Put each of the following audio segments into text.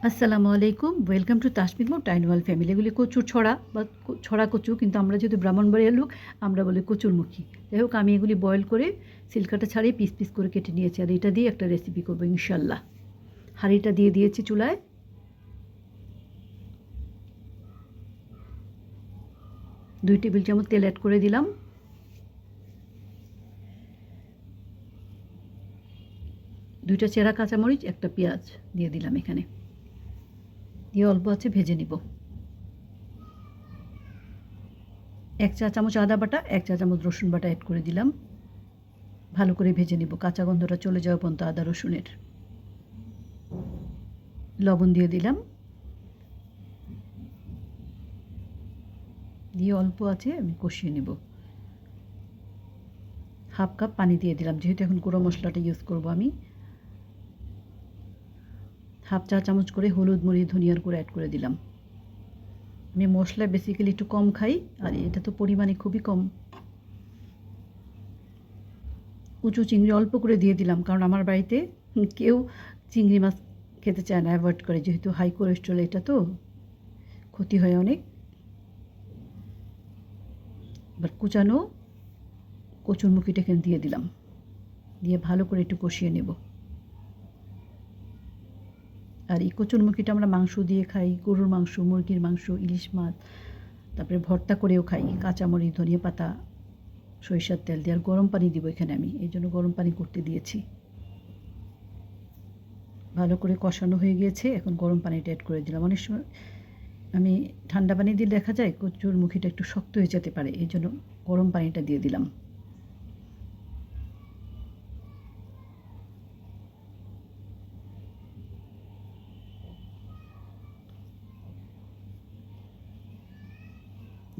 আসসালামু আলাইকুম, welcome to তাসমিদ more টাইনওয়াল family. এগুলি কচুর ছড়া বা ছড়া কচু, কিন্তু আমরা যেহেতু ব্রাহ্মণবাড়িয়ার লোক আমরা বলি কচুরমুখী। যাই হোক, আমি এগুলি বয়েল করে সিলকাটা ছাড়িয়ে পিস পিস করে কেটে নিয়েছি, আর এটা দিয়ে একটা রেসিপি করবো ইনশাল্লাহ। হাঁড়িটা দিয়ে দিয়েছি চুলায়, 2 টেবিল চামচ তেল অ্যাড করে দিলাম। দুইটা চেরা কাঁচামরিচ, একটা পেঁয়াজ দিয়ে দিলাম এখানে, দিয়ে অল্প আছে ভেজে নিব। 1 চা চামচ আদা বাটা, 1 চা চামচ রসুন বাটা অ্যাড করে দিলাম। ভালো করে ভেজে নিব, কাঁচা গন্ধটা চলে যাওয়া পর্যন্ত আদা রসুনের। লবণ দিয়ে দিলাম, দিয়ে অল্প আছে আমি কষিয়ে নেব। 1/2 কাপ পানি দিয়ে দিলাম, যেহেতু এখন গুঁড়ো মশলাটা ইউজ করব আমি। 1/2 চা চামচ করে হলুদ, মরিচ, ধনিয়ার গুঁড়ো অ্যাড করে দিলাম। আমি মশলা বেসিক্যালি একটু কম খাই, আর এটা তো পরিমাণে খুবই কম। কুচু চিংড়ি অল্প করে দিয়ে দিলাম, কারণ আমার বাড়িতে কেউ চিংড়ি মাছ খেতে চায় না, অ্যাভয়েড করে, যেহেতু হাই কোলেস্ট্রল এটা তো ক্ষতি হয় অনেক। এবার কুচানো কচুরমুখিটা এখানে দিয়ে দিলাম, দিয়ে ভালো করে একটু কষিয়ে নেব। আর এই কচুরমুখিটা আমরা মাংস দিয়ে খাই, গরুর মাংস, মুরগির মাংস, ইলিশ মাছ, তারপরে ভর্তা করেও খাই, কাঁচামরিচ, ধনিয়া পাতা, সরিষার তেল দিয়ে। আর গরম পানি দিব এখানে আমি, এই জন্য গরম পানি করতে দিয়েছি। ভালো করে কষানো হয়ে গিয়েছে, এখন গরম পানিটা অ্যাড করে দিলাম। অনেক সময় আমি ঠান্ডা পানি দিয়ে দেখা যায় কচুরমুখিটা একটু শক্ত হয়ে যেতে পারে, এই জন্য গরম পানিটা দিয়ে দিলাম।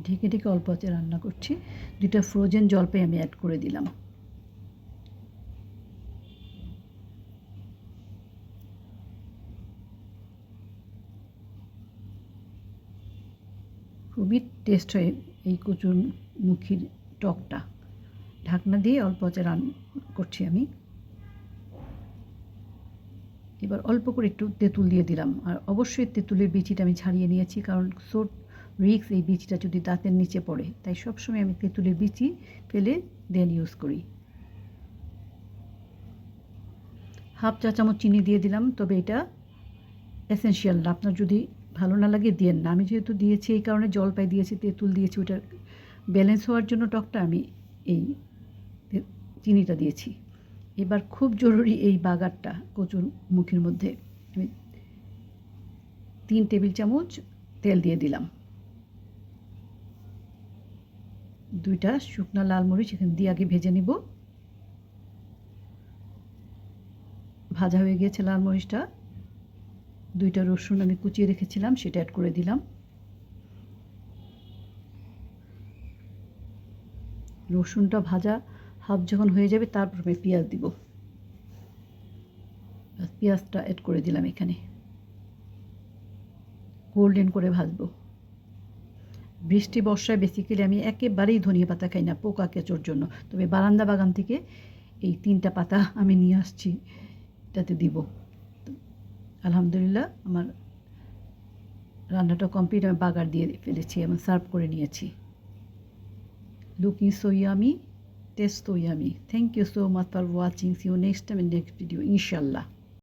ঢেকে ঢেকে অল্প আঁচে রান্না করছি। 2টা ফ্রোজেন জলপাই আমি অ্যাড করে দিলাম। খুবই টেস্ট হয় এই কচুরমুখির টকটা। ঢাকনা দিয়ে অল্প আঁচে রান্না করছি আমি। এবার অল্প করে একটু তেঁতুল দিয়ে দিলাম, আর অবশ্যই তেঁতুলের বিচিটা আমি ছাড়িয়ে নিয়েছি, কারণ রিক্স এই বিচিটা যদি দাঁতের নিচে পড়ে, তাই সবসময় আমি তেঁতুলের বিচি ফেলে দেন ইউজ করি। 1/2 চা চামচ চিনি দিয়ে দিলাম, তবে এটা এসেনশিয়াল না, আপনার যদি ভালো না লাগে দিয়েন না। আমি যেহেতু দিয়েছি এই কারণে, জলপাই দিয়েছি, তেঁতুল দিয়েছি, ওটার ব্যালেন্স হওয়ার জন্য টকটা আমি এই চিনিটা দিয়েছি। এবার খুব জরুরি এই বাগারটা কচুরমুখির মধ্যে, আমি 3 টেবিল চামচ তেল দিয়ে দিলাম। 2টা শুকনা লাল মরিচ এখানে দিয়ে আগে ভেজে নিব। ভাজা হয়ে গিয়েছে লাল মরিচটা। 2টা রসুন আমি কুচিয়ে রেখেছিলাম, সেটা অ্যাড করে দিলাম। রসুনটা ভাজা হাফ যখন হয়ে যাবে, তারপর আমি পেঁয়াজ দিব। পেঁয়াজটা অ্যাড করে দিলাম এখানে, গোল্ডেন করে ভাজবো। বৃষ্টি বর্ষায় বেসিক্যালি আমি একেবারেই ধনিয়া পাতা খাই না, পোকা কেঁচোর জন্য। তবে বারান্দা বাগান থেকে এই 3টা পাতা আমি নিয়ে আসছি, এটাতে দিব। আলহামদুলিল্লাহ, আমার রান্নাটা কমপ্লিট। আমি বাগার দিয়ে ফেলেছি, আমি সার্ভ করে নিয়েছি। Looking so yummy, taste so yummy. Thank you so much for watching. See you next time in next video, inshallah.